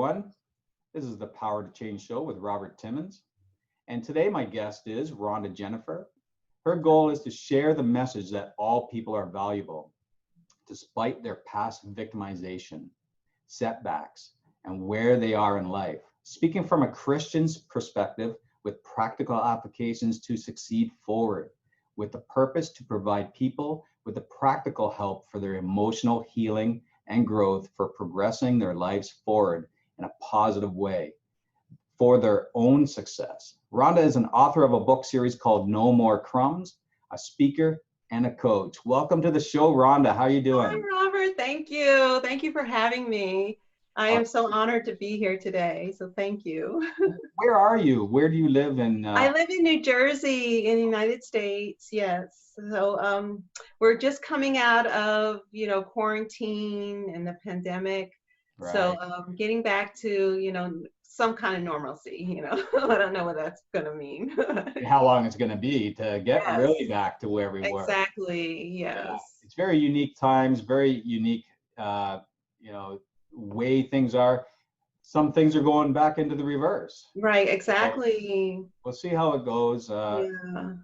everyone. This is the Power to Change show with Robert Timmons. And today my guest is Rhonda Jennifer. Her goal is to share the message that all people are valuable, despite their past victimization, setbacks, and where they are in life. Speaking from a Christian's perspective with practical applications to succeed forward, with the purpose to provide people with the practical help for their emotional healing and growth for progressing their lives forward in a positive way for their own success. Rhonda is an author of a book series called More Crumbs, a speaker and a coach. Welcome to the show, Rhonda. How are you doing? Hi, Robert. Thank you. Thank you for having me. I am so honored to be here today. So thank you. Where are you? Where do you live in? I live in New Jersey in the United States. Yes. So we're just coming out of, quarantine and the pandemic. Right. So getting back to, some kind of normalcy, I don't know what that's going to mean. How long it's going to be to get Yes. really back to where we were. Exactly. Yes. Yeah. It's very unique times, very unique, way things are. Some things are going back into the reverse. Right. Exactly. So we'll see how it goes. Yeah.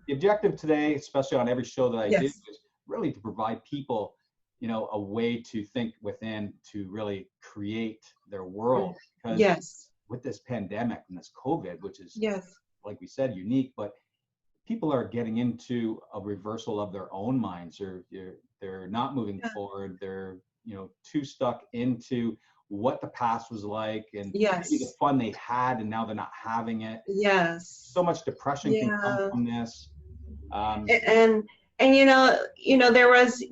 The objective today, especially on every show that I do, Yes. is really to provide people, a way to think within to really create their world. Because Yes. with this pandemic and this COVID, which is, Yes. like we said, unique, but people are getting into a reversal of their own minds. They're not moving forward. They're too stuck into what the past was like and Yes. maybe the fun they had, and now they're not having it. Yes. So much depression can come from this. And there was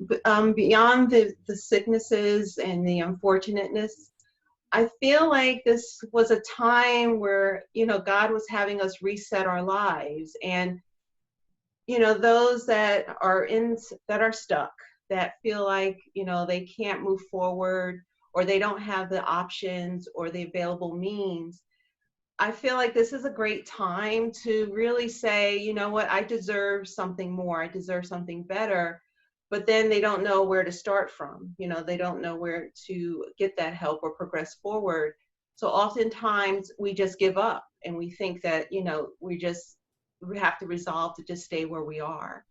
beyond the sicknesses and the unfortunateness, I feel like this was a time where God was having us reset our lives, and those that are stuck, that feel like they can't move forward, or they don't have the options or the available means. I feel like this is a great time to really say, you know what, I deserve something more. I deserve something better. But then they don't know where to start from. They don't know where to get that help or progress forward. So oftentimes we just give up, and we think that, we have to resolve to just stay where we are.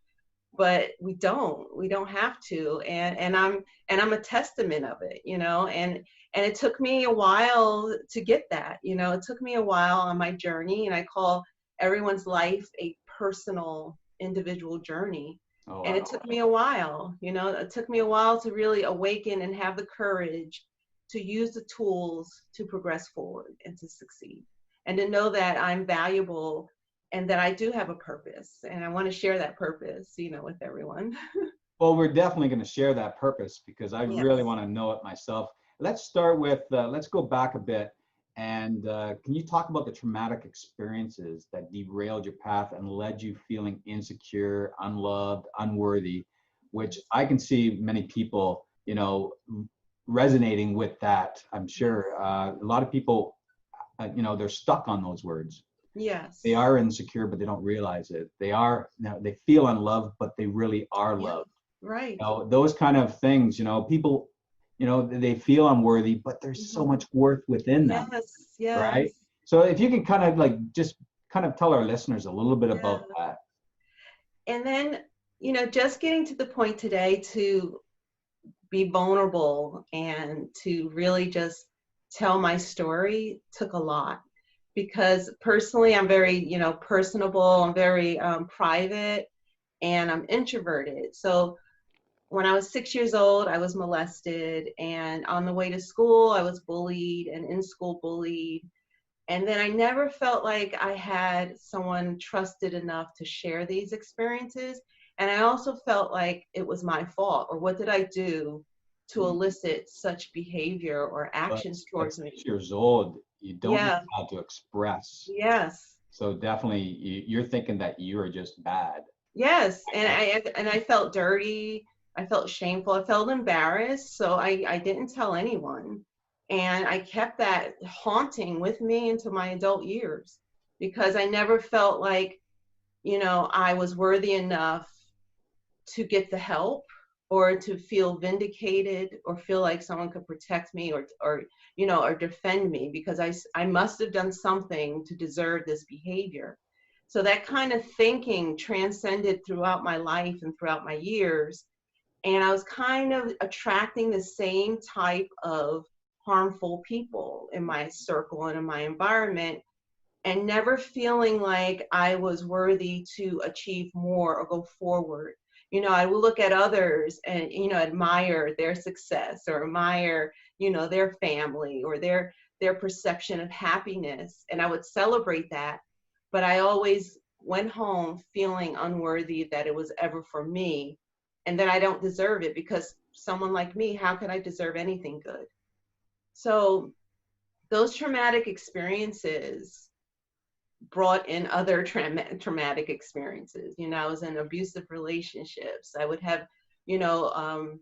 But we don't have to. And I'm a testament of it, and it took me a while to get that. It took me a while on my journey, and I call everyone's life a personal, individual journey. Oh, and it took me a while, it took me a while to really awaken and have the courage to use the tools to progress forward and to succeed, and to know that I'm valuable and that I do have a purpose, and I want to share that purpose, with everyone. Well, we're definitely going to share that purpose, because I really want to know it myself. Let's start with, let's go back a bit. And can you talk about the traumatic experiences that derailed your path and led you feeling insecure, unloved, unworthy, which I can see many people, resonating with that. I'm sure a lot of people, they're stuck on those words. Yes. They are insecure, but they don't realize it. They feel unloved, but they really are loved. Right. Those kind of things, people, they feel unworthy, but there's so much worth within them. Yes. Right. So if you can kind of just tell our listeners a little bit about that. And then, just getting to the point today to be vulnerable and to really just tell my story took a lot, because personally I'm very, personable. I'm very private, and I'm introverted. So when I was 6 years old, I was molested, and on the way to school, I was bullied, and in school bullied. And then I never felt like I had someone trusted enough to share these experiences. And I also felt like it was my fault, or what did I do to elicit such behavior or actions towards me? 6 years old, you don't know how to express. Yes. So definitely you're thinking that you're just bad. Yes. And I felt dirty. I felt shameful. I felt embarrassed. So I didn't tell anyone. And I kept that haunting with me into my adult years, because I never felt like, I was worthy enough to get the help or to feel vindicated, or feel like someone could protect me, or or defend me, because I must have done something to deserve this behavior. So that kind of thinking transcended throughout my life and throughout my years. And I was kind of attracting the same type of harmful people in my circle and in my environment, and never feeling like I was worthy to achieve more or go forward. I would look at others and, admire their success, or admire, their family, or their perception of happiness. And I would celebrate that. But I always went home feeling unworthy that it was ever for me, and that I don't deserve it, because someone like me, how could I deserve anything good? So those traumatic experiences brought in other traumatic experiences. I was in abusive relationships. I would have, you know, um,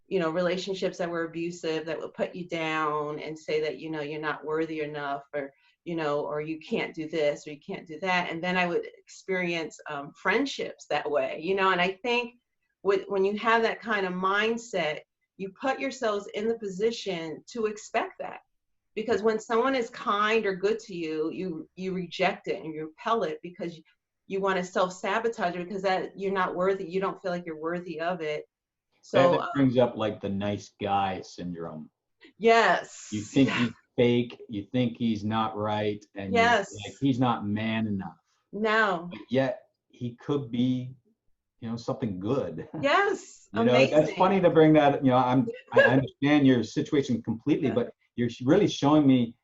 relationships that were abusive, that would put you down and say that, you're not worthy enough, or, or you can't do this, or you can't do that. And then I would experience friendships that way, and I think when you have that kind of mindset, you put yourselves in the position to expect that. Because when someone is kind or good to you, you reject it and you repel it, because you want to self-sabotage it, because that you're not worthy. You don't feel like you're worthy of it. So That brings up like the nice guy syndrome. yes. You think he's fake, you think he's not right, and you Yes. like he's not man enough. No. But yet he could be, something good. Yes. That's funny to bring that. I understand your situation completely, Yeah. but you're really showing me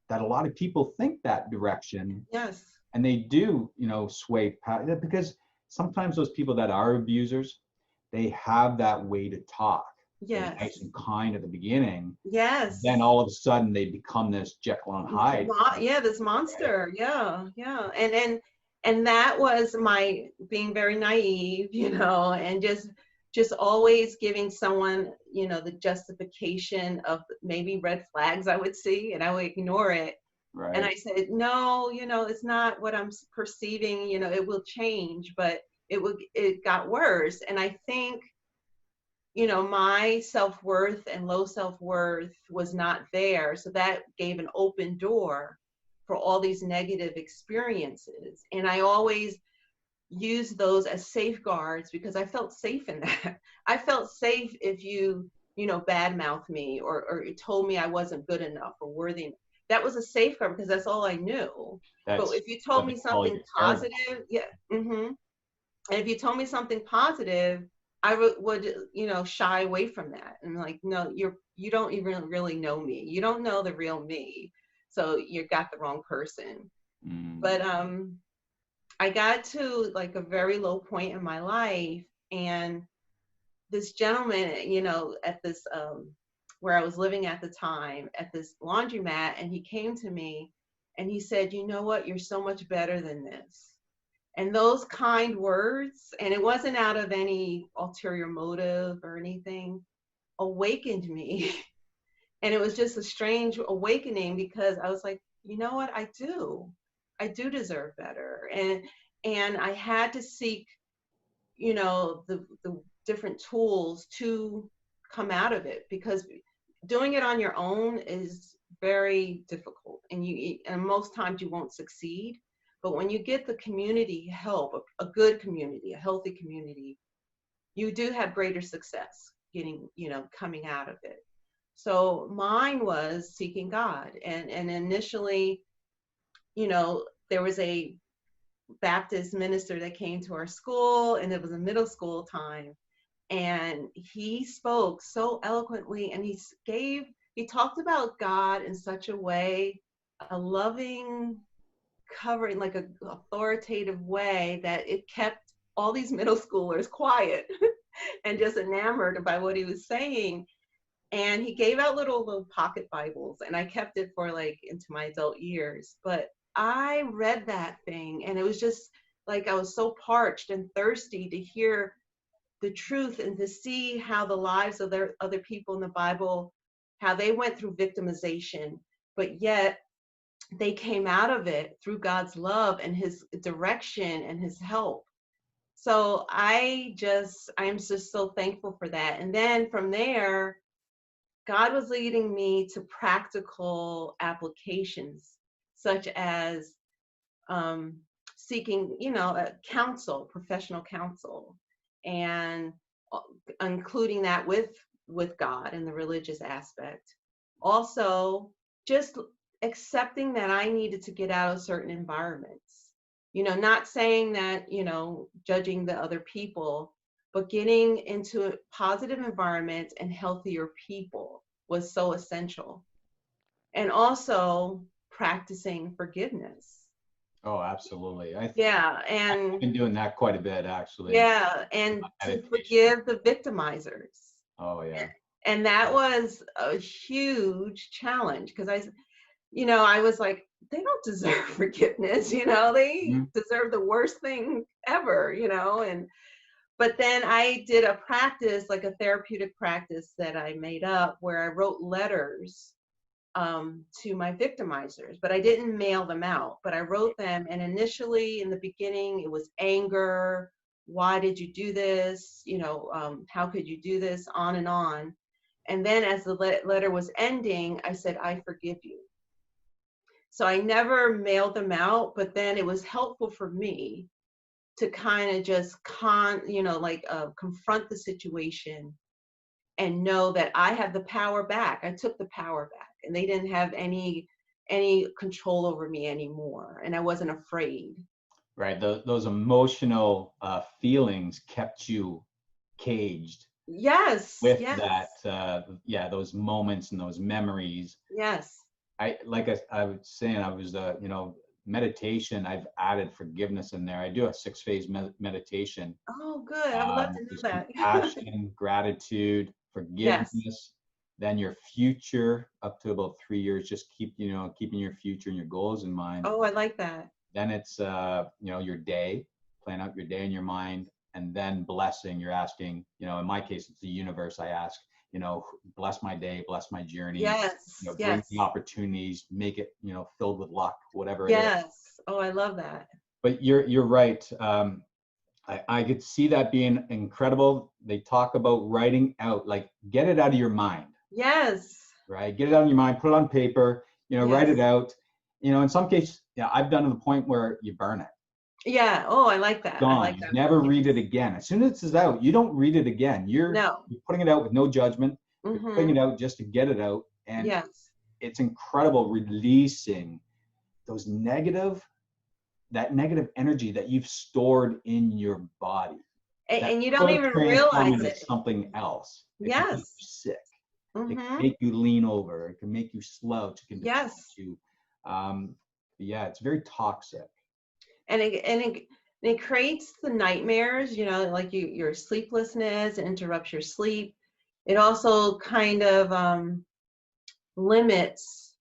that a lot of people think that direction. Yes. And they do, sway past, because sometimes those people that are abusers, they have that way to talk. They're Yes. nice and kind at the beginning. Yes. Then all of a sudden they become this Jekyll and Hyde. Yeah, this monster. Yeah, yeah. And that was my being very naive, and just always giving someone, the justification of maybe red flags I would see, and I would ignore it. Right. And I said, no, it's not what I'm perceiving, it will change. But it got worse. And I think, my self-worth and low self-worth was not there. So that gave an open door for all these negative experiences. And I always used those as safeguards, because I felt safe in that. I felt safe if you badmouth me, or told me I wasn't good enough or worthy. That was a safeguard, because that's all I knew. But if you told me something positive, yeah. Mm-hmm. And if you told me something positive, I would shy away from that. And like, no, you don't even really know me. You don't know the real me. So you got the wrong person. But I got to like a very low point in my life, and this gentleman, at this where I was living at the time, at this laundromat, and he came to me and he said, "You know what? You're so much better than this." And those kind words, and it wasn't out of any ulterior motive or anything, awakened me. And it was just a strange awakening, because I was like, you know what? I do deserve better. And I had to seek, the different tools to come out of it, because doing it on your own is very difficult, and most times you won't succeed. But when you get the community help, a good community, a healthy community, you do have greater success getting, coming out of it. So mine was seeking God. And initially, there was a Baptist minister that came to our school, and it was a middle school time. And he spoke so eloquently, and he talked about God in such a way, a loving, covering, like a authoritative way, that it kept all these middle schoolers quiet and just enamored by what he was saying. And he gave out little pocket Bibles, and I kept it for like into my adult years. But I read that thing, and it was just like I was so parched and thirsty to hear the truth, and to see how the lives of their other people in the Bible, how they went through victimization, but yet they came out of it through God's love and his direction and his help. So I'm just so thankful for that. And then from there, God was leading me to practical applications, such as um, seeking, counsel, professional counsel, and uh, including that with God and the religious aspect. Also, just accepting that I needed to get out of certain environments. Not saying that, judging the other people, but getting into positive environments and healthier people was so essential. And also practicing forgiveness. Oh, absolutely. Yeah, I've been doing that quite a bit actually. and to Meditation. forgive the victimizers. Oh yeah. And that was a huge challenge because I was like, they don't deserve forgiveness, they Mhm. deserve the worst thing ever, and but then I did a practice, like a therapeutic practice that I made up where I wrote letters to my victimizers, but I didn't mail them out, but I wrote them. And initially, in the beginning, it was anger. Why did you do this? How could you do this? On and on. And then, as the letter was ending, I said, I forgive you. So I never mailed them out, but then it was helpful for me to kind of just confront the situation and know that I have the power back. I took the power back, and they didn't have any control over me anymore, and I wasn't afraid. Right. Those emotional feelings kept you caged Yes, with yes, that. Yeah, those moments and those memories. yes. I was saying, I was, meditation. I've added forgiveness in there. I do a 6 phase meditation. Oh, good. I would love to know There's that. compassion, gratitude, Yes. forgiveness, then your future up to about 3 years. Just keeping your future and your goals in mind. Oh, I like that. Then it's your day, plan out your day in your mind, and then blessing. You're asking, in my case, it's the universe. I ask, bless my day, bless my journey, Yes, bring yes, the opportunities, make it, filled with luck, whatever it is. yes. Oh, I love that. But you're right. I could see that being incredible. They talk about writing out, like get it out of your mind, Yes, right? Get it out of your mind, put it on paper, write it yes. out. In some cases, yeah, I've done to the point where you burn it. Yeah. Oh, I like that. I Gone. like You that never approach. read it again. As soon as it's out, you don't read it again. No. You're putting it out with no judgment. You're putting Mm-hmm. it out just to get it out. And Yes. it's incredible releasing those that negative energy that you've stored in your body that And you don't could even transform realize into it. something else. It can make you Yes. sick. It can Mm-hmm. make you lean over. It can make you slouch. It can depress Yes. you. Yeah, it's very toxic. And it creates the nightmares, like your sleeplessness, it interrupts your sleep. It also kind of limits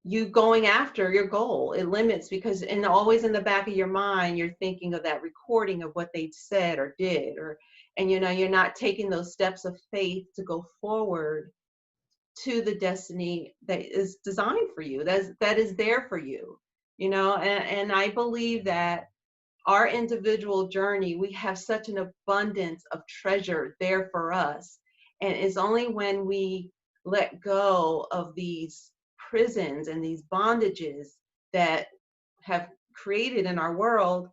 you going after your goal. It limits because and always in the back of your mind you're thinking of that recording of what they said or did, or and you're not taking those steps of faith to go forward to the destiny that is designed for you, that is there for you. And I believe that our individual journey, we have such an abundance of treasure there for us. And it's only when we let go of these prisons and these bondages that have created in our world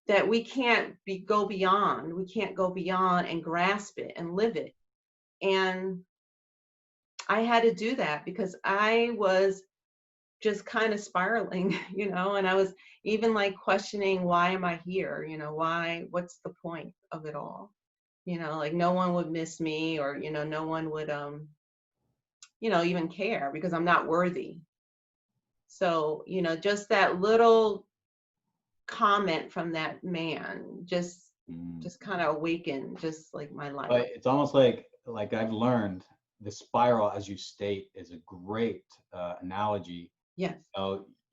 that we can't go beyond. We can't go beyond and grasp it and live it. And I had to do that because I was just kind of spiraling, and I was even like questioning, why am I here? What's the point of it all? Like no one would miss me, or, no one would, even care because I'm not worthy. So, just that little comment from that man Mm. just kind of awakened just like my life. But it's almost like I've learned the spiral, as you state, is a great analogy. Yes.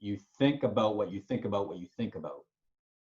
You think about what you think about what you think about.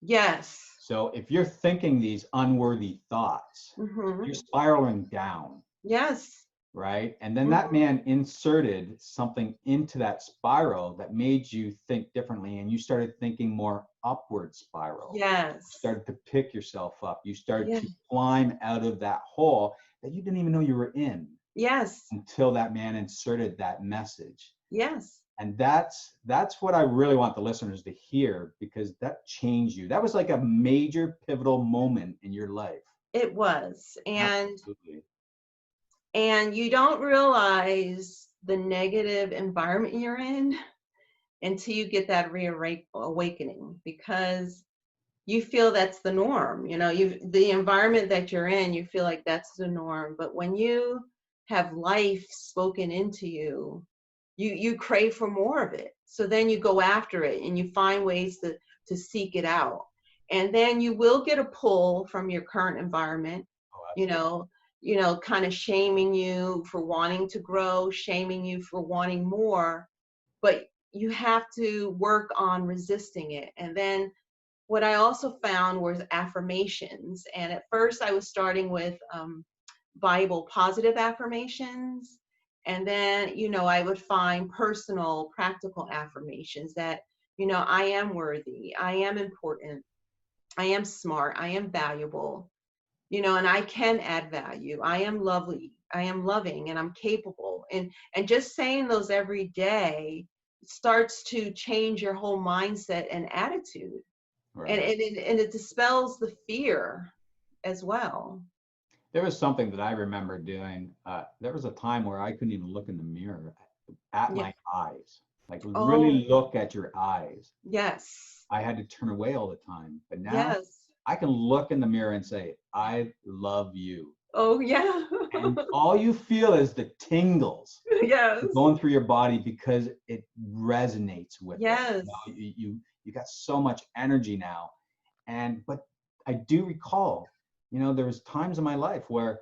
Yes. So if you're thinking these unworthy thoughts, Mm-hmm. you're spiraling down. Yes. right? And then that Mhm. man inserted something into that spiral that made you think differently, and you started thinking more upward spiral. You Yes. started to pick yourself up. You started Yeah. to climb out of that hole that you didn't even know you were in Yes. until that man inserted that message. Yes. And that's what I really want the listeners to hear, because that changed you. That was like a major pivotal moment in your life. It was. Absolutely. And you don't realize the negative environment you're in until you get that reawakening, because you feel that's the norm. You know, the environment that you're in, you feel like that's the norm. But when you have life spoken into you, you crave for more of it. So then you go after it and you find ways to seek it out. And then you will get a pull from your current environment, Oh, you absolutely. know, kind of shaming you for wanting to grow, shaming you for wanting more, but you have to work on resisting it. And then what I also found was affirmations. And at first I was starting with Bible positive affirmations. And then, I would find personal, practical affirmations that, I am worthy, I am important, I am smart, I am valuable, and I can add value. I am lovely, I am loving, and I'm capable. And just saying those every day starts to change your whole mindset and attitude. And Right. it dispels the fear as well. There was something that I remember doing. There was a time where I couldn't even look in the mirror at Yeah. my eyes, like Oh, really look at your eyes. yes. I had to turn away all the time. But now Yes. I can look in the mirror and say, I love you. Oh, yeah. And all you feel is the tingles Yes. going through your body because it resonates with it. You Yes. know, you got so much energy now. And but I do recall, there was times in my life where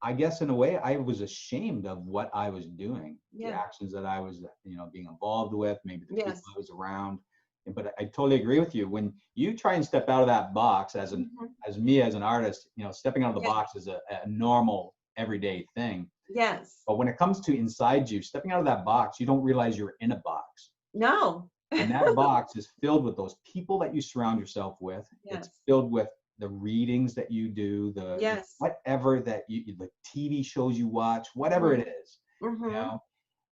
I guess in a way I was ashamed of what I was doing, the Yeah. actions that I was, being involved with, maybe the people Yes. I was around. But I totally agree with you. When you try and step out of that box Mhm. as me as an artist, stepping out of the Yeah. box is a normal everyday thing. Yes. But when it comes to inside you, stepping out of that box, you don't realize you're in a box. No. And that box is filled with those people that you surround yourself with. It's Yes. filled with the readings that you do, the Yes. whatever that the TV shows you watch, whatever Mhm. it is, you Mhm. know.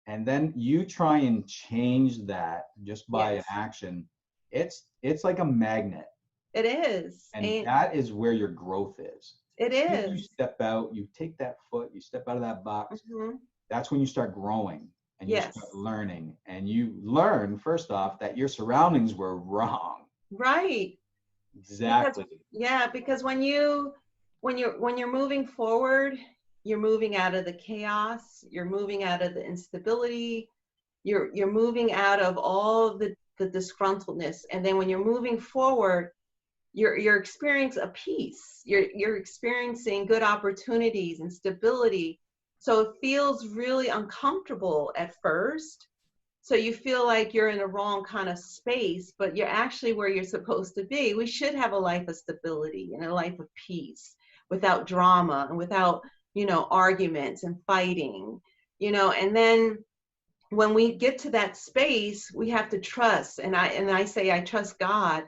And then you try and change that just by an Yes. action. It's like a magnet, It is. and And that is where your growth is. it As soon as you is. step out, you take that foot, you step out of that box, Mhm. that's when you start growing and you start Yes. learning. And you learn, first off, that your surroundings were wrong. Right. Because Exactly. yeah, because when you're moving forward, you're moving out of the chaos, you're moving out of the instability, you're moving out of all the disgruntledness. And then when you're moving forward, you're experiencing a peace. You're experiencing good opportunities and stability. So it feels really uncomfortable at first. So you feel like you're in the wrong kind of space, but you're actually where you're supposed to be. We should have a life of stability and a life of peace without drama and without, arguments and fighting, and then when we get to that space, we have to trust. And I say I trust God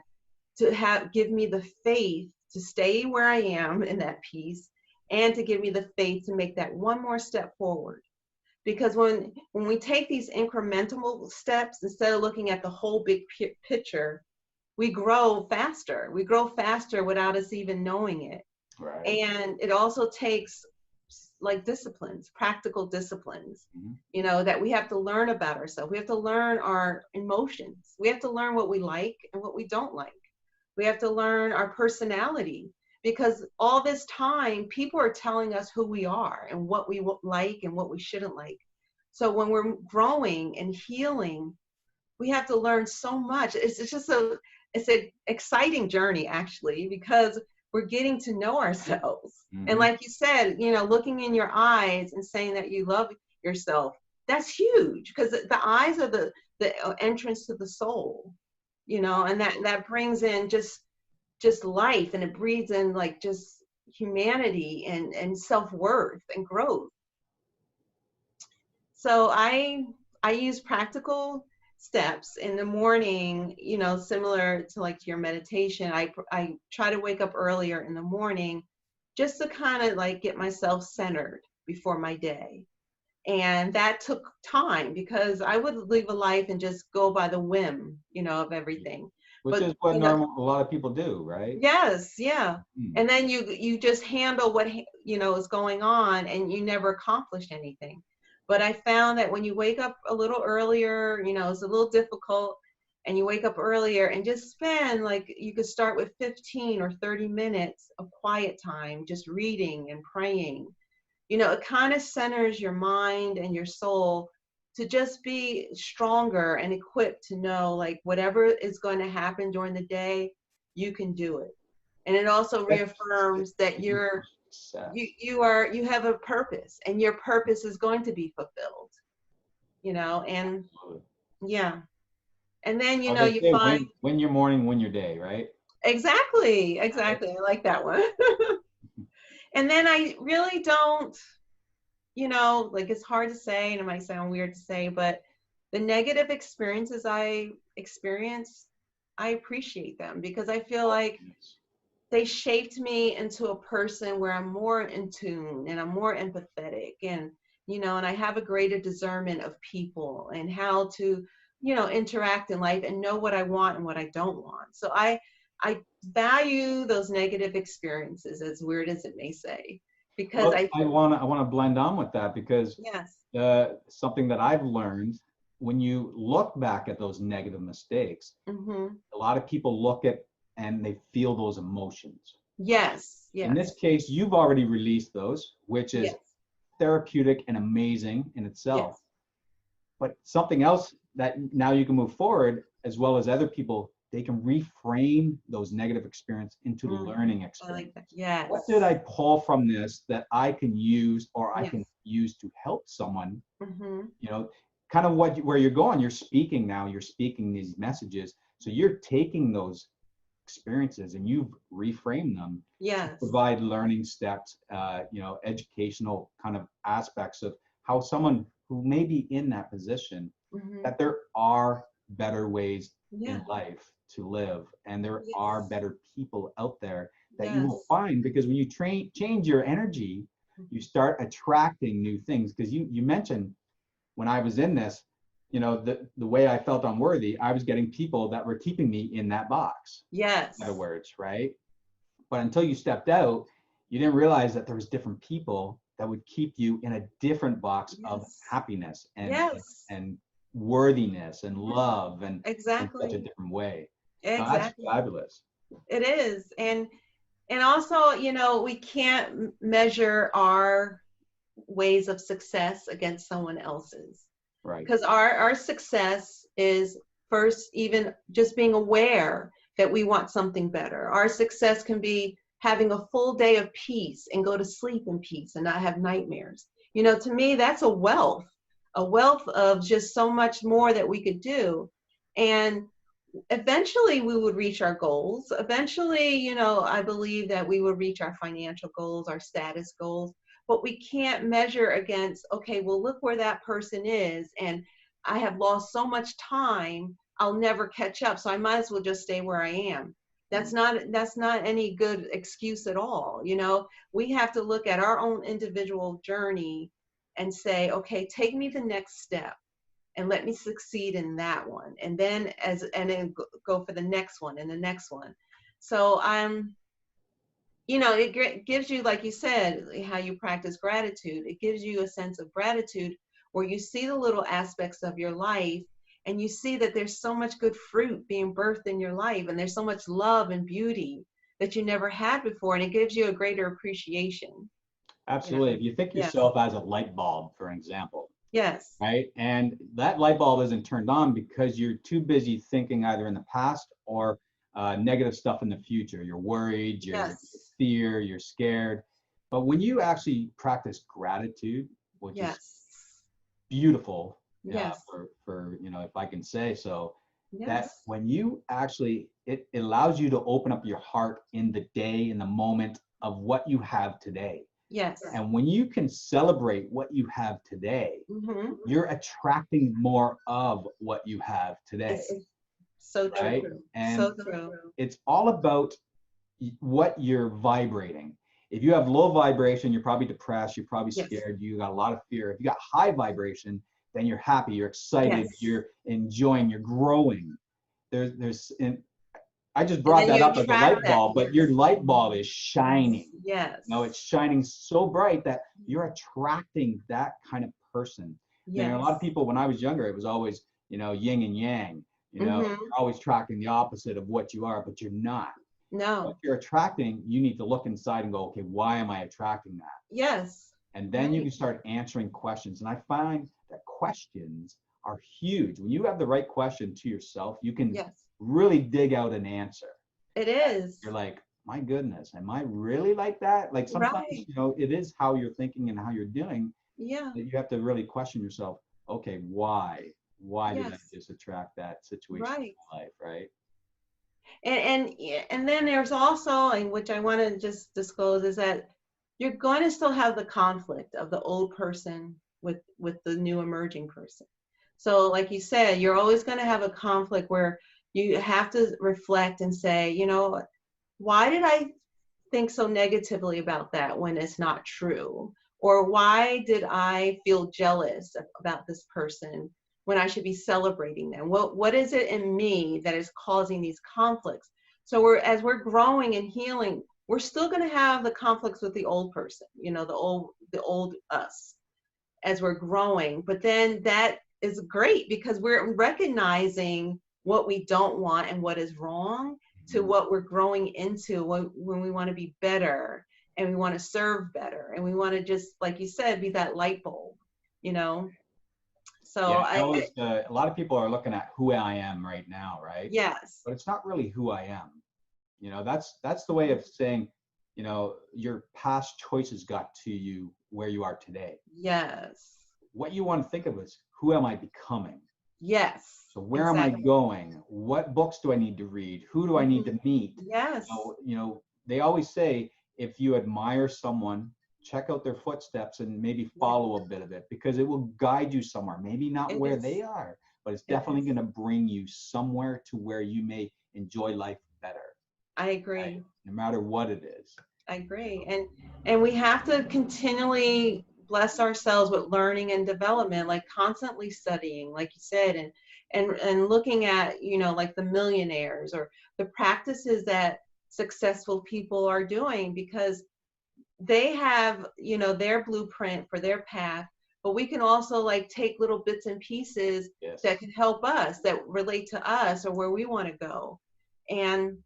to give me the faith to stay where I am in that peace, and to give me the faith to make that one more step forward. Because when we take these incremental steps instead of looking at the whole big picture, we grow faster without us even knowing it. Right. And it also takes like disciplines, practical disciplines, Mhm. that we have to learn about ourselves. We have to learn our emotions. We have to learn what we like and what we don't like. We have to learn our personality, because all this time people are telling us who we are and what we like and what we shouldn't like. So when we're growing and healing, we have to learn so much. It's just it's an exciting journey, actually, because we're getting to know ourselves. And Mhm. like you said, looking in your eyes and saying that you love yourself, that's huge, because the eyes are the entrance to the soul, and that brings in just life, and it breathes in like just humanity and self-worth and growth. So I use practical steps in the morning, you know, similar to like to your meditation. I try to wake up earlier in the morning just to kind of like get myself centered before my day. And that took time because I would live a life and just go by the whim, you know, of everything. Which But is what you know, normal a lot of people do, right? yes, yeah. Hmm. And then you just handle what you know is going on, and you never accomplish anything. But I found that when you wake up a little earlier, you know, it's a little difficult, and you wake up earlier and just spend like you could start with 15 or 30 minutes of quiet time, just reading and praying. You know, it kind of centers your mind and your soul to just be stronger and equipped to know like whatever is going to happen during the day, you can do it. And it also reaffirms that Success. you have a purpose, and your purpose is going to be fulfilled, you know. And Absolutely. yeah, and then you Well, know they you say find win your morning, win your day, right? exactly, Right. exactly, I like that one. And then I really don't, you know, like it's hard to say and it might sound weird to say, but the negative experiences I experience, I appreciate them because I feel like Yes. they shaped me into a person where I'm more in tune and I'm more empathetic, and you know, and I have a greater discernment of people and how to, you know, interact in life and know what I want and what I don't want. So I value those negative experiences, as weird as it may say, because Well, I I wanna blend on with that because yes. something that I've learned when you look back at those negative mistakes, Mhm. a lot of people look at and they feel those emotions. Yes, In yes, this case, you've already released those, which is yes, therapeutic and amazing in itself. yes. But something else that now you can move forward, as well as other people, they can reframe those negative experience into Mhm. learning I like that. experiences. What did Yes, I pull from this that I can use or I yes. can use to help someone? Mhm. You know, kind of where you're going. You're speaking now. You're speaking these messages. So you're taking those experiences and you've reframed them to Yes. provide learning steps, educational kind of aspects of how someone who may be in that position, Mhm. that there are better ways in Yeah. life to live and there are Yes. better people out there that you will Yes. find because when you change your energy, you Mhm. start attracting new things because you mentioned when I was in this, the way I felt unworthy, I was getting people that were keeping me in that box, in other Yes. words, right? But until you stepped out, you didn't realize that there was different people that would keep you in a different box of Yes. happiness Yes. and worthiness and Mhm. love and in such a Exactly. different way. So that's Exactly. fabulous. It is. And also, you know, we can't measure our ways of success against someone else's. Right. Because our success is first even just being aware that we want something better. Our success can be having a full day of peace and go to sleep in peace and not have nightmares. You know, to me that's a wealth of just so much more that we could do. And eventually we would reach our goals. Eventually, you know, I believe that we will reach our financial goals, our status goals, but we can't measure against, okay, well, look where that person is. And I have lost so much time, I'll never catch up. So I might as well just stay where I am. That's not any good excuse at all. You know, we have to look at our own individual journey and say, okay, take me the next step and let me succeed in that one, and then go for the next one and the next one. So you know, it gives you, like you said, how you practice gratitude, it gives you a sense of gratitude where you see the little aspects of your life and you see that there's so much good fruit being birthed in your life, and there's so much love and beauty that you never had before, and it gives you a greater appreciation, you Absolutely. know. If you think Yes. yourself as a light bulb, for example, Yes. right? And that light bulb isn't turned on because you're too busy thinking either in the past or negative stuff in the future. You're worried, you're Yes. fear, you're scared. But when you actually practice gratitude, which is Yes. beautiful, Yes. for if I can say so, that Yes. when you actually it allows you to open up your heart in the day, in the moment of what you have today. Yes. And when you can celebrate what you have today, Mm-hmm. you're attracting more of what you have today, It's so right? true. And So true. it's all about what you're vibrating. If you have low vibration, you're probably depressed, you're probably Yes. scared, you got a lot of fear. If you got high vibration, then you're happy, you're excited, Yes. you're enjoying, you're growing. And I just And brought then that you up as a light attract that. bulb, but your light bulb is shining. Yes. You know, it's shining so bright that you're attracting that kind of person. You know, a lot of Yes. people, when I was younger, it was always, yin and yang. Mm-hmm. You're always attracting the opposite of what you are, but you're not. What No. you're attracting, you need to look inside and go, okay, why am I attracting that? Yes. And then you can start answering questions. And I find that questions are huge. When you have the right question to yourself, you can Yes. really dig out an answer. It is. You're like, my goodness, am I really like that? Like sometimes, Right. it is how you're thinking and how you're doing Yeah. that you have to really question yourself. Okay, why? Why did I Yes. just attract that situation in Right. my life, right? And then there's also, and which I want to just disclose, is that you're going to still have the conflict of the old person with the new emerging person. So like you said, you're always going to have a conflict where you have to reflect and say, why did I think so negatively about that when it's not true? Or why did I feel jealous about this person when I should be celebrating them? What is it in me that is causing these conflicts? So as we're growing and healing, we're still going to have the conflicts with the old person, the old us as we're growing. But then that is great because we're recognizing what we don't want and what is wrong to what we're growing into when we want to be better and we want to serve better and we want to just, like you said, be that light bulb, you know? Yeah, So a lot of people are looking at who I am right now, right? yes, But it's not really who I am. That's the way of saying, your past choices got to you where you are today. yes, What you want to think of is who am I becoming? yes, So where am I exactly. going? What books do I need to read? Who do I need to meet? Yes, They always say if you admire someone, check out their footsteps and maybe yeah, follow a bit of it because it will guide you somewhere. Maybe not it where is. they are, but it's It definitely is. going to bring you somewhere to where you may enjoy life better, I right? agree. No matter what it is. I agree. And we have to continually bless ourselves with learning and development, like constantly studying, like you said, and looking at, like the millionaires or the practices that successful people are doing because they have, their blueprint for their path, but we can also like take little bits and pieces Yes. that can help us, that relate to us or where we want to go. And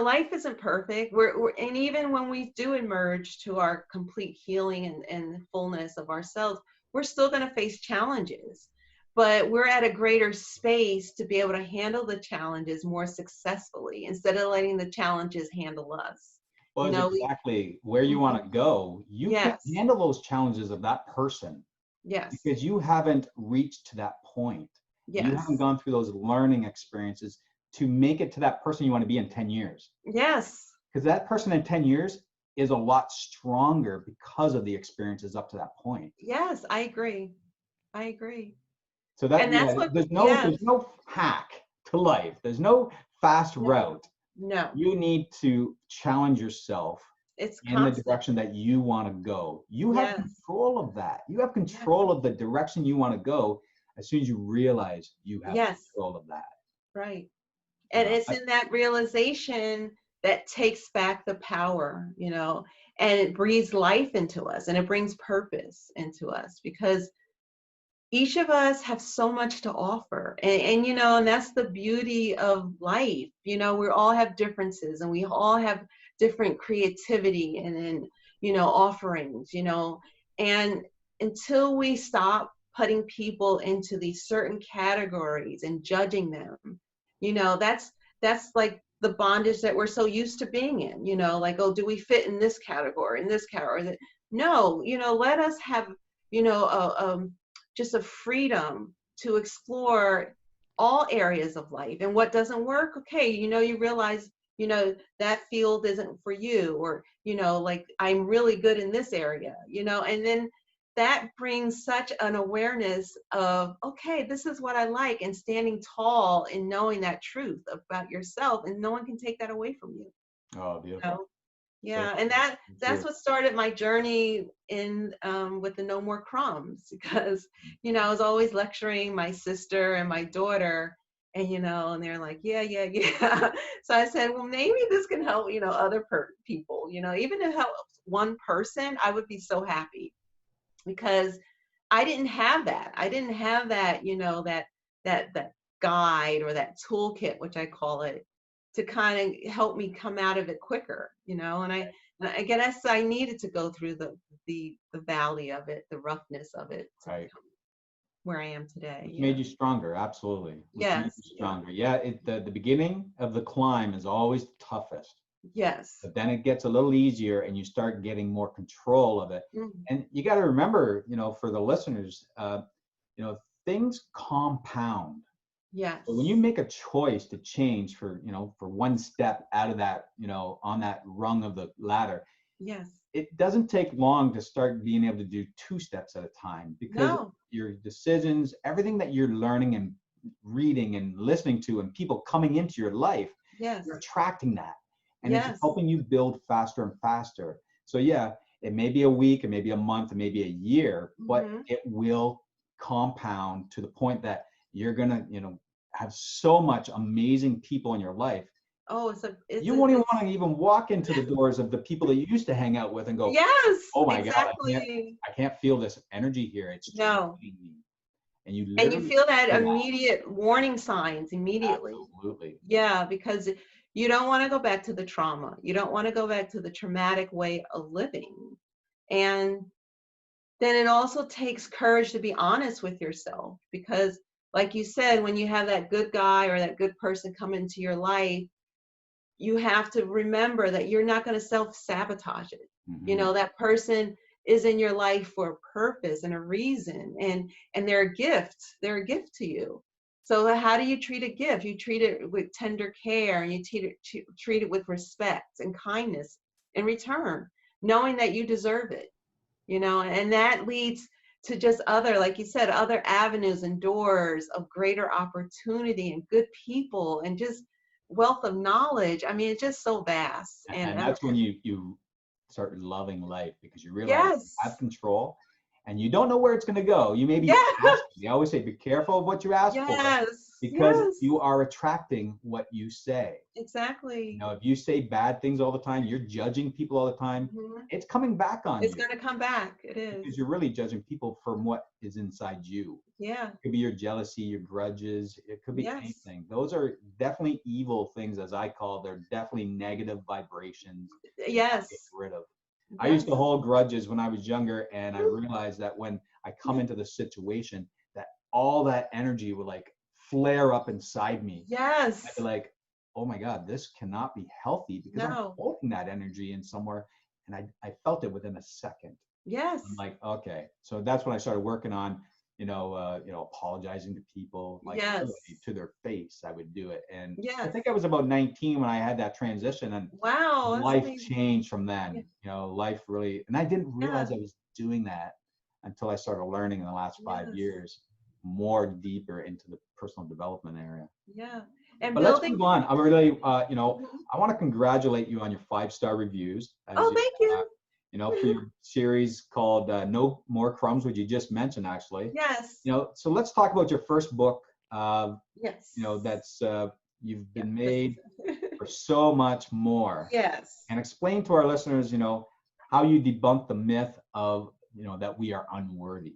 life isn't perfect. And even when we do emerge to our complete healing and fullness of ourselves, we're still going to face challenges. But we're at a greater space to be able to handle the challenges more successfully instead of letting the challenges handle us. Well, it's exactly where you want Mhm. to go. You can't Yes, handle those challenges of that person yes, because you haven't reached to that point. You haven't yes, gone through those learning experiences to make it to that person you want to be in 10 years. yes, Because that person in 10 years is a lot stronger because of the experiences up to that point. yes. I agree. I agree. So that, And that's yeah, what, there's no hack to life. There's no fast no, route. no. You need to challenge yourself It's in the constant. direction that you want to go. You have Yes, control of that. You have yes, control of the direction you want to go as soon as you realize you have yes, control of that. right. You And know, it's in that realization that takes back the power, and it breathes life into us and it brings purpose into us because each of us have so much to offer. And that's the beauty of life. We all have differences and we all have different creativity and offerings, and until we stop putting people into these certain categories and judging them, that's like the bondage that we're so used to being in, like, oh, do we fit in this category, in this category? No, let us have, just a freedom to explore all areas of life. And what doesn't work, okay, you realize that field isn't for you, or, like, I'm really good in this area, and then that brings such an awareness of, okay, this is what I like, and standing tall and knowing that truth about yourself, and no one can take that away from you. Oh, You beautiful. know? So Yeah, and that's true. what started my journey in with the No More Crumbs, because I was always lecturing my sister and my daughter, and and they're like, yeah, yeah, yeah. So I said, well, maybe this can help other people. Even to help one person, I would be so happy, because I didn't have that. I didn't have that, that guide or that toolkit, which I call it, to kind of help me come out of it quicker, and I guess I needed to go through the valley of it, the roughness of it, to Right. become where I am today. Which Yeah. made you stronger, absolutely. Which made Yes. you Yeah. stronger. Yeah, the beginning of the climb is always the toughest, Yes. but then it gets a little easier and you start getting more control of it. Mm. And you got to remember, for the listeners, you know, things compound. So when you Yes. make a choice to change for one step out of that, on that rung of the ladder, Yes. it doesn't take long to start being able to do two steps at a time, because No. your decisions, everything that you're learning and reading and listening to, and people coming into your life, Yes. you're attracting that, and it's Yes. helping you build faster and faster. So yeah, it may be a week, it may be a month, it may be a year, but Hmm. it will compound to the point that you're gonna have so much amazing people in your life. Oh, You won't even it's want to even walk into the doors of the people that you used to hang out with and go, yes, oh my God, exactly. I can't feel this energy here. It's No. draining me. And you And you literally feel that feel that. immediate warning signs immediately. Absolutely. Yeah, because you don't want to go back to the trauma. You don't want to go back to the traumatic way of living. And then it also takes courage to be honest with yourself, because, like you said, when you have that good guy or that good person come into your life, you have to remember that you're not going to self-sabotage it. Hmm. That person is in your life for a purpose and a reason, and they're a gift. They're a gift to you. So how do you treat a gift? You treat it with tender care, and you treat it with respect and kindness in return, knowing that you deserve it. And that leads to just other, like you said, other avenues and doors of greater opportunity and good people and just wealth of knowledge. I mean, it's just so vast. And that's when you start loving life, because you realize you Yes, have control and you don't know where it's going to go. You may be yes, asking. They always say, be careful of what you ask for, yes, because yes, you are attracting what you say. exactly. If you say bad things all the time, you're judging people all the time, Mhm. it's coming back on It's you, going to come back. It because is. you're really judging people from what is inside you. Yeah, It could be your jealousy, your grudges, it could be yes, anything. Those are definitely evil things, as I call. They're definitely negative vibrations you want to get yes, rid of. I used to yes, hold grudges when I was younger, and I realized that when I come into the situation, that all that energy would like flare up inside me. I'd be yes, like, oh my God, this cannot be healthy, because I'm no, holding that energy in somewhere. And I felt it within a second. I'm yes, like, okay. So that's when I started working on, apologizing to people, like yes, literally to their face. I would do it. And I yes. think I was about 19 when I had that transition, and Wow, that's life amazing. changed from Yeah, then. Life really, and I didn't yeah, realize I was doing that until I started learning in the last five yes. years more deeper into the personal development area. Yeah. And But let's building. move on. I really, Mhm. I want to congratulate you on your 5-star reviews, as Oh, you, thank uh, you. for your series called No More Crumbs, which you just mentioned, actually. Yes. So let's talk about your first book. Yes. That's you've Yeah. been This made is. for so much more, Yes. and explain to our listeners, how you debunk the myth of, that we are unworthy.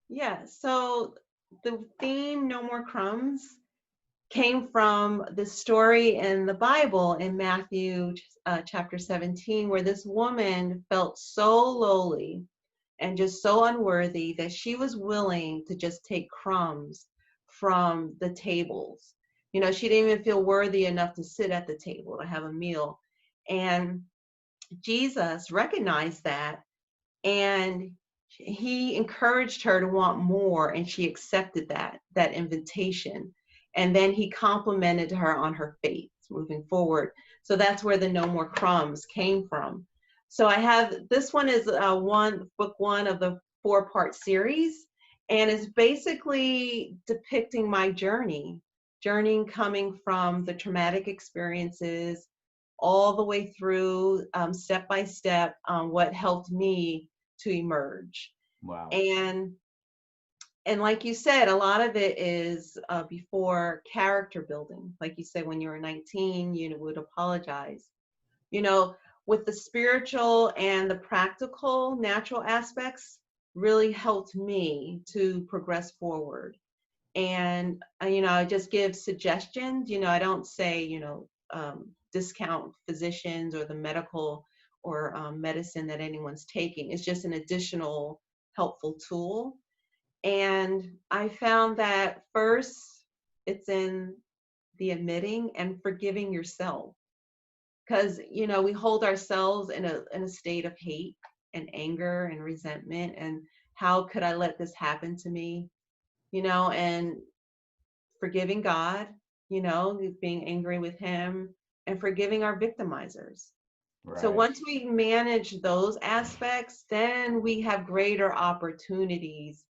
Yeah. So the theme "No More Crumbs" came from the story in the Bible in Matthew chapter 17, where this woman felt so lowly and just so unworthy that she was willing to just take crumbs from the tables. She didn't even feel worthy enough to sit at the table to have a meal. And Jesus recognized that, and he encouraged her to want more, and she accepted that invitation. And then he complimented her on her faith. moving forward. So that's where the No More Crumbs came from. So I have, this one is book one of the 4-part series, and it's basically depicting my journey coming from the traumatic experiences all the way through, step by step, what helped me to emerge. Wow. And like you said, a lot of it is before character building. Like you said, when you were 19, you would apologize. You know, with the spiritual and the practical, natural aspects really helped me to progress forward. And, I just give suggestions. I don't say, discount physicians or the medical or medicine that anyone's taking. It's just an additional helpful tool. And I found that first, it's in the admitting and forgiving yourself. Because, we hold ourselves in a state of hate and anger and resentment. And how could I let this happen to me? And forgiving God, being angry with him, and forgiving our victimizers. Right. So once we manage those aspects, then we have greater opportunities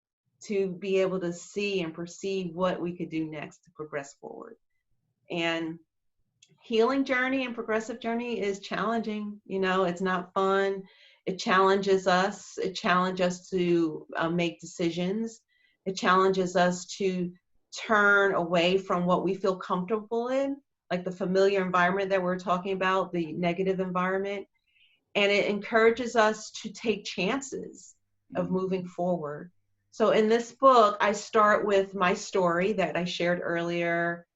to be able to see and perceive what we could do next to progress forward. And healing journey and progressive journey is challenging. It's not fun. It challenges us. It challenges us to make decisions. It challenges us to turn away from what we feel comfortable in, like the familiar environment that we're talking about, the negative environment. And it encourages us to take chances of moving forward. So in this book, I start with my story that I shared earlier,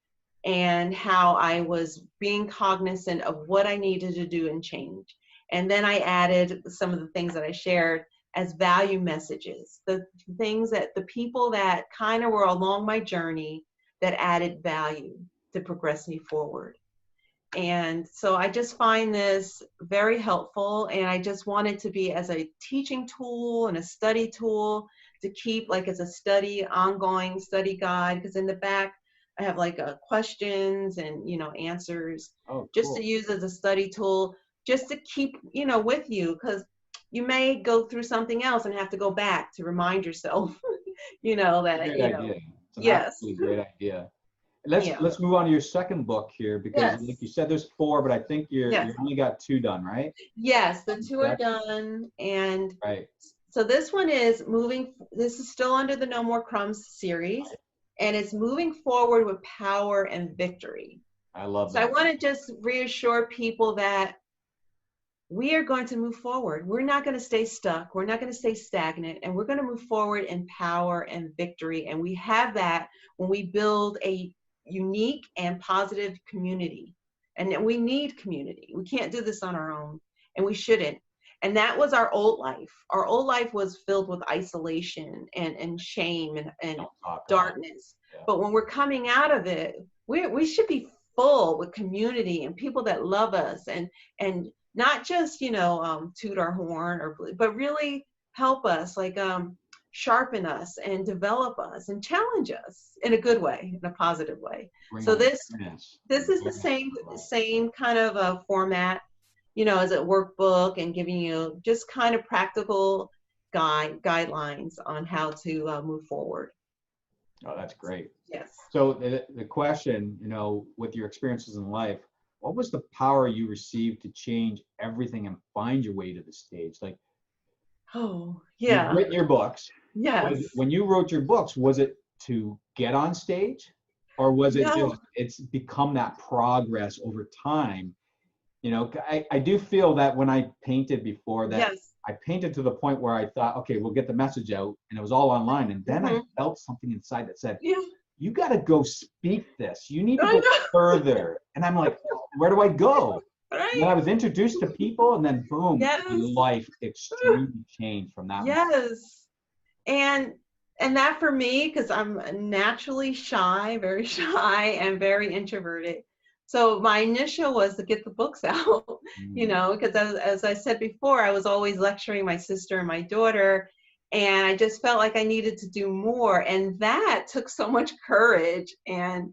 and how I was being cognizant of what I needed to do and change. And then I added some of the things that I shared as value messages, the things that the people that kind of were along my journey that added value to progress me forward. And so I just find this very helpful, and I just want it to be as a teaching tool and a study tool to keep, like, as a ongoing study guide, because in the back I have like questions and, answers, just to use as a study tool, just to keep, with you, because you may go through something else and have to go back to remind yourself, that, Great idea. It's an yes. absolutely great idea. Let's move on to your second book here, because like you said, there's 4, but I think you only got 2 done, right? Yes, the 2 are done. And right. So this one is this is still under the No More Crumbs series, and it's moving forward with power and victory. I love that. So I want to just reassure people that we are going to move forward. We're not going to stay stuck. We're not going to stay stagnant, and we're going to move forward in power and victory. And we have that when we build a unique and positive community. And we need community. We can't do this on our own, and we shouldn't. And that was our old life. Our old life was filled with isolation and shame and darkness. Yeah. But when we're coming out of it, we should be full with community and people that love us, and not just, toot our horn, but really help us, like sharpen us and develop us and challenge us in a good way, in a positive way. So this is the same kind of a format, as a workbook, and giving you just kind of practical guidelines on how to move forward. Oh, that's great. Yes. So the question, with your experiences in life, what was the power you received to change everything and find your way to the stage? Like, oh, yeah. You've written your books. Yes. When you wrote your books, was it to get on stage, or was it just, it's become that progress over time? I do feel that when I painted before that, I painted to the point where I thought, okay, we'll get the message out, and it was all online. And then I felt something inside that said, you got to go speak this. You need to go further. And I'm like, where do I go? Right. And then I was introduced to people, and then boom, life extremely changed from that. Yes. And that for me, because I'm naturally shy, very shy and very introverted. So my initial was to get the books out, because as I said before, I was always lecturing my sister and my daughter, and I just felt like I needed to do more. And that took so much courage and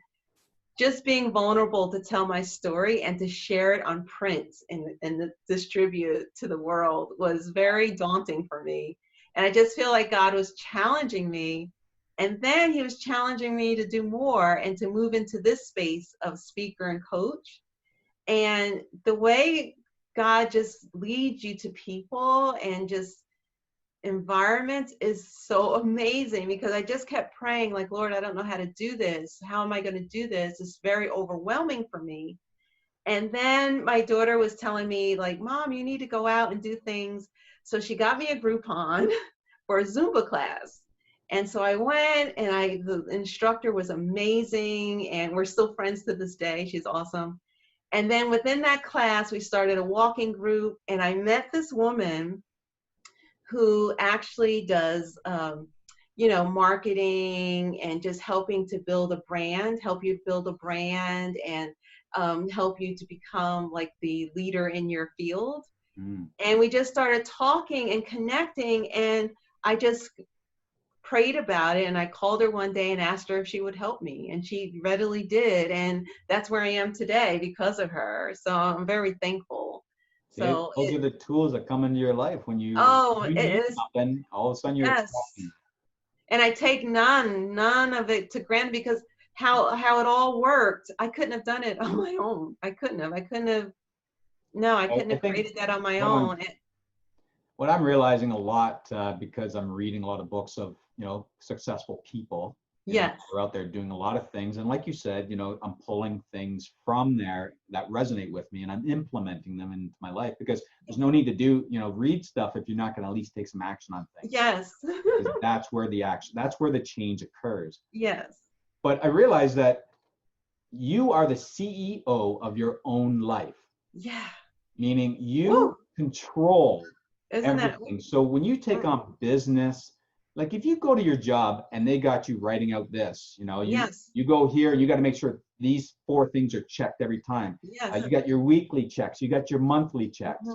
just being vulnerable to tell my story and to share it on print and to distribute to the world was very daunting for me. And I just feel like God was challenging me. And then he was challenging me to do more and to move into this space of speaker and coach. And the way God just leads you to people and just environment is so amazing, because I just kept praying like, Lord, I don't know how to do this. How am I going to do this? It's very overwhelming for me. And then my daughter was telling me like, Mom, you need to go out and do things. So she got me a Groupon for a Zumba class. And so I went, and the instructor was amazing, and we're still friends to this day. She's awesome. And then within that class, we started a walking group, and I met this woman who actually does, marketing and just helping to build a brand, help you build a brand, and help you to become like the leader in your field. And we just started talking and connecting, and I just prayed about it, and I called her one day and asked her if she would help me, and she readily did, and that's where I am today because of her. So I'm very thankful. So Those are the tools that come into your life when you it need is, something. All of a sudden, you're yes. And I take none of it to granted, because how it all worked, I couldn't have done it on my own. I couldn't have I think created that on my what I'm own. what I'm realizing a lot, because I'm reading a lot of books of successful people. Yes. Who are out there doing a lot of things, and like you said, I'm pulling things from there that resonate with me, and I'm implementing them into my life, because there's no need to read stuff if you're not going to at least take some action on things. Yes. That's where the change occurs. Yes. But I realize that you are the CEO of your own life. Yeah. Meaning you Woo. control Isn't everything. So when you take on business, like if you go to your job and they got you writing out this, yes. you go here, you got to make sure these 4 things are checked every time. Yes. You got your weekly checks, you got your monthly checks.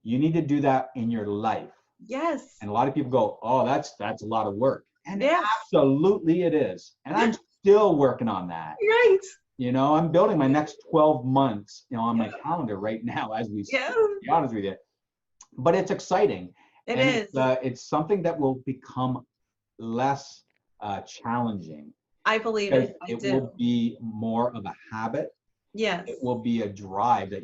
You need to do that in your life. Yes. And a lot of people go, oh, that's a lot of work. And yes. absolutely it is. And I'm still working on that. Right. I'm building my next 12 months, on my calendar right now as we speak, to be honest with you. But it's exciting. It is. It's something that will become less challenging. I believe it. It will be more of a habit. Yes. It will be a drive that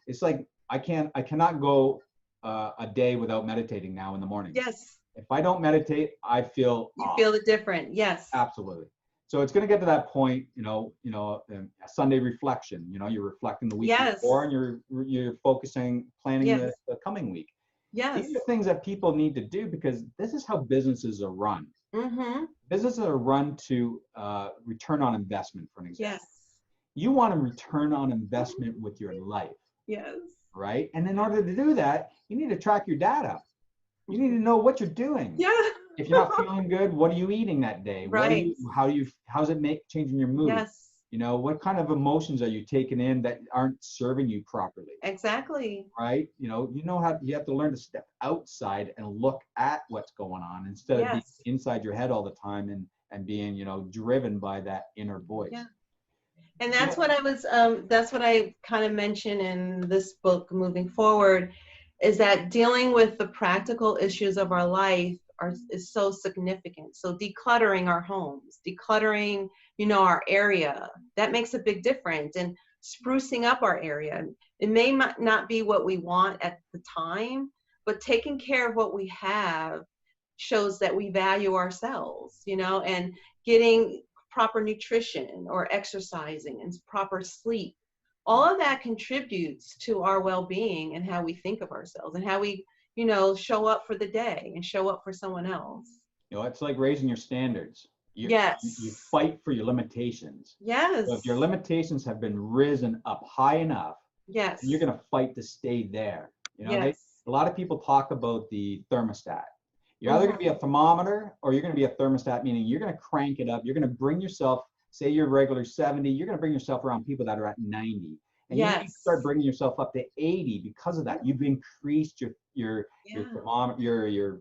it's like I cannot go a day without meditating now in the morning. Yes. If I don't meditate, I feel you feel it different. Yes. Absolutely. So it's going to get to that point, a Sunday reflection. You're reflecting the week before, and you're focusing, planning the coming week. Yes. These are things that people need to do, because this is how businesses are run. Businesses are run to return on investment, for an example. Yes. You want to return on investment with your life. Yes. Right? And in order to do that, you need to track your data. You need to know what you're doing. Yeah. If you're not feeling good, what are you eating that day? Right. How's it changing your mood? Yes. What kind of emotions are you taking in that aren't serving you properly? Exactly. Right? You have to learn to step outside and look at what's going on, instead of being inside your head all the time and being, driven by that inner voice. Yeah. And that's what I kind of mentioned in this book, Moving Forward, is that dealing with the practical issues of our life is so significant. So decluttering our homes, decluttering, our area, that makes a big difference. And sprucing up our area. It may not be what we want at the time, but taking care of what we have shows that we value ourselves, and getting proper nutrition or exercising and proper sleep. All of that contributes to our well-being and how we think of ourselves and how we, show up for the day and show up for someone else. It's like raising your standards. You fight for your limitations. Yes. So if your limitations have been risen up high enough, yes, you're going to fight to stay there. Yes. A lot of people talk about the thermostat. You're either going to be a thermometer or you're going to be a thermostat, meaning you're going to crank it up. You're going to bring yourself, say you're regular 70, you're going to bring yourself around people that are at 90. And you need to start bringing yourself up to 80 because of that. You've increased your thermometer, your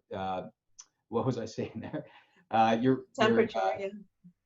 what was I saying there? Your temperature.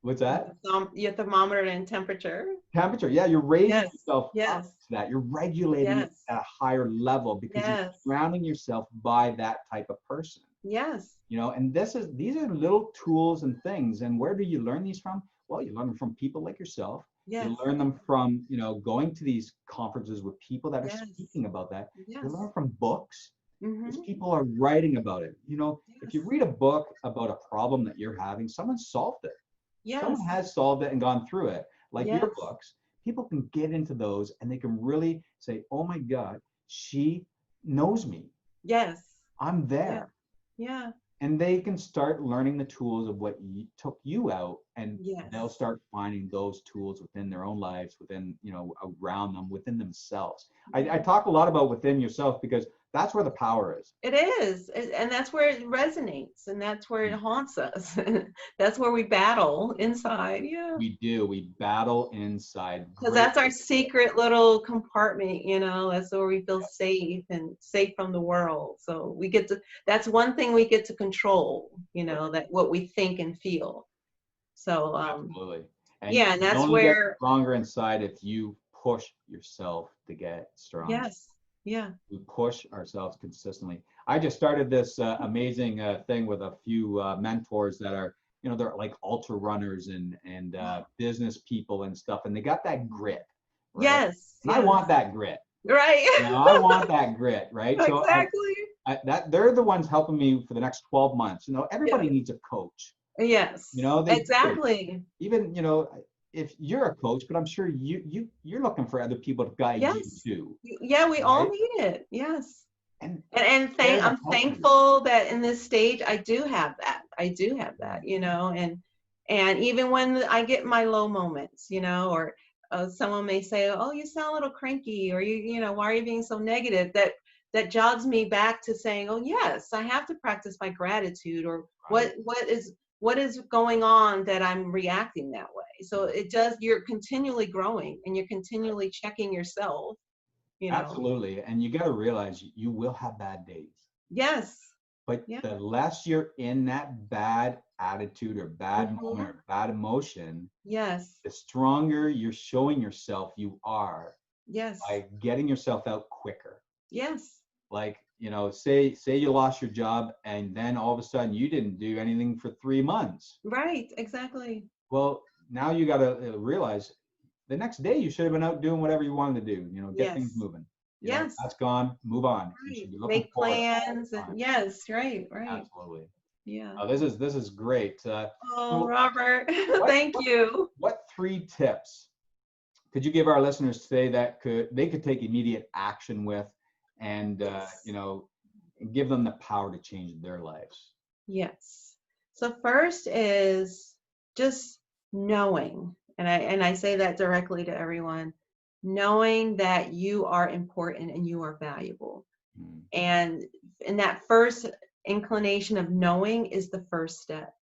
What's that? Your thermometer and temperature. Temperature. Yeah, you're raising Yes. yourself up Yes. to that. You're regulating it Yes. at a higher level because you're Yes. surrounding yourself by that type of person. Yes. You know, and these are little tools and things. And where do you learn these from? Well, you learn them from people like yourself. You Yes. learn them from, going to these conferences with people that are Yes. speaking about that. You Yes. learn from books. These Mm-hmm. people are writing about it. If you Yes. read a book about a problem that you're having, someone solved it. Yes. Someone has solved it and gone through it. Like your Yes. books, people can get into those and they can really say, oh my God, she knows me. Yes. I'm Yeah. there. Yeah. And they can start learning the tools of what took you out, and Yes. they'll start finding those tools within their own lives, within, around them, within themselves. I talk a lot about within yourself because that's where the power is. It is. And that's where it resonates, and that's where it haunts us. That's where we battle inside. Yeah. We do. We battle inside. Because Great. that's our secret little compartment, that's where we feel safe and safe from the world. So that's one thing we get to control, that what we think and feel. So, Absolutely. And yeah, and you that's only get where, stronger inside if you push yourself to get stronger. yes, yeah, We push ourselves consistently. I just started this amazing thing with a few mentors that are, they're like ultra runners and business people and stuff, and they got that grit, right? yes, And I yes, want that grit. right. I want that grit, right? So Exactly. they're the ones helping me for the next 12 months. Everybody Yeah. needs a coach. Yes, They do. exactly. Even, if you're a coach, but I'm sure you're looking for other people to guide you Yes. too. Yeah, we all Right? need it. Yes. And I'm thankful that in this stage I do have that. And even when I get my low moments, or someone may say, "Oh, you sound a little cranky," or why are you being so negative? That jogs me back to saying, "Oh, yes, I have to practice my gratitude," or Right. what is going on that I'm reacting that way. So you're continually growing and you're continually checking yourself. Absolutely. And you got to realize you will have bad days. Yes. But Yeah. the less you're in that bad attitude or bad Mhm. moment or bad emotion, Yes. the stronger you're showing yourself you are Yes. by getting yourself out quicker. Yes. Like, say you lost your job and then all of a sudden you didn't do anything for 3 months. Right. Exactly. Well, now you got to realize the next day you should have been out doing whatever you wanted to do, get things Yes. moving. Yes. That's gone, move on. You Right. should be looking Make forward plans all the time. yes. Right. Right. Absolutely. Yeah. This is great. Oh, So Robert, what, thank what you. what 3 tips could you give our listeners today that they could take immediate action with, and Yes. give them the power to change their lives? Yes. So first is just knowing, and I say that directly to everyone, knowing that you are important and you are valuable. Mm. And that first inclination of knowing is the first step.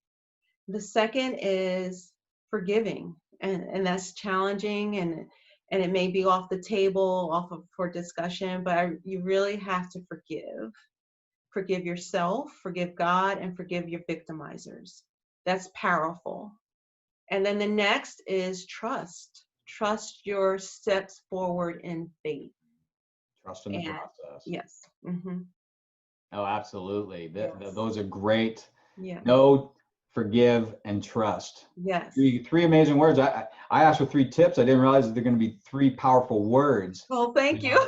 The second is forgiving, and that's challenging, and it may be off the table, for discussion, but you really have to forgive. Forgive yourself, forgive God, and forgive your victimizers. That's powerful. And then the next is trust. Trust your steps forward in faith. Trust in the And process. yes. Mm-hmm. Oh, absolutely. Yes. Those are great. Yeah. Know, forgive, and trust. Yes. Three amazing words. I asked for 3 tips. I didn't realize that they're going to be 3 powerful words. Well, thank you.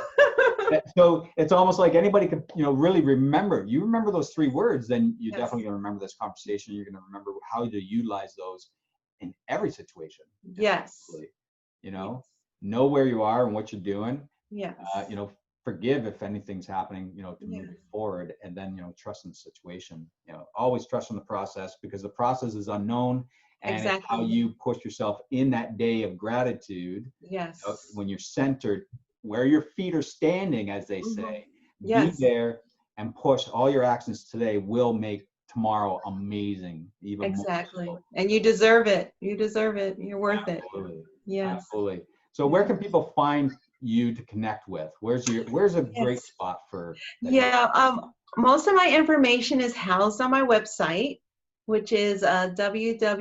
So it's almost like anybody could, really remember. You remember those 3 words, then you're Yes. definitely going to remember this conversation. You're going to remember how to utilize those in every situation. Yes. Yes. Know where you are and what you're doing. Yes. Forgive if anything's happening, to move it forward, and then, trust in the situation. Always trust in the process, because the process is unknown, and Exactly. it's how you push yourself in that day of gratitude. Yes. When you're centered, where your feet are standing, as they say, Yes. be there and push. All your actions today will make tomorrow amazing, even Exactly. more so. And you deserve it. You deserve it. You're worth Absolutely. it. Yes. Absolutely. So where can people find you to connect with? Where's a great spot for that? Yeah. Most of my information is housed on my website. which is www.rj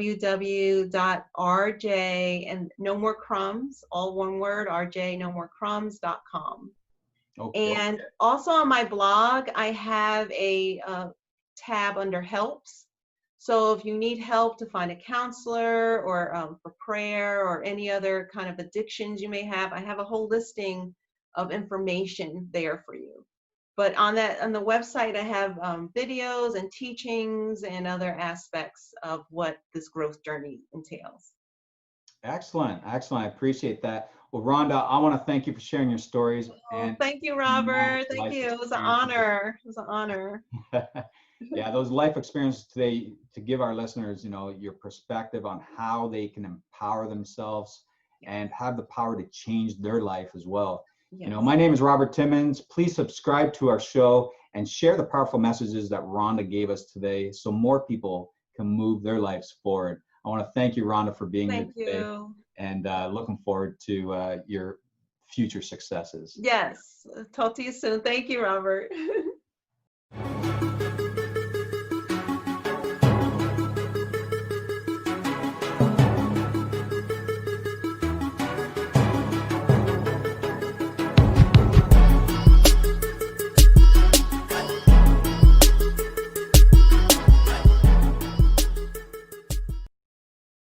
and no more crumbs, all one word, rjnomоrecrumbs.com. Okay. And also on my blog, I have a tab under helps. So if you need help to find a counselor or for prayer or any other kind of addictions you may have, I have a whole listing of information there for you. But on the website, I have videos and teachings and other aspects of what this growth journey entails. Excellent. Excellent. I appreciate that. Well, Rhonda, I want to thank you for sharing your stories Oh, and thank you, more Robert. Thank life you. It was an experiences. honor. It was an honor. Yeah, those life experiences today to give our listeners, your perspective on how they can empower themselves and have the power to change their life as well. Yes. My name is Robert Timmons. Please subscribe to our show and share the powerful messages that Rhonda gave us today so more people can move their lives forward. I want to thank you, Rhonda, for being here today. Thank you. And looking forward to your future successes. Yes. Talk to you soon. Thank you, Robert.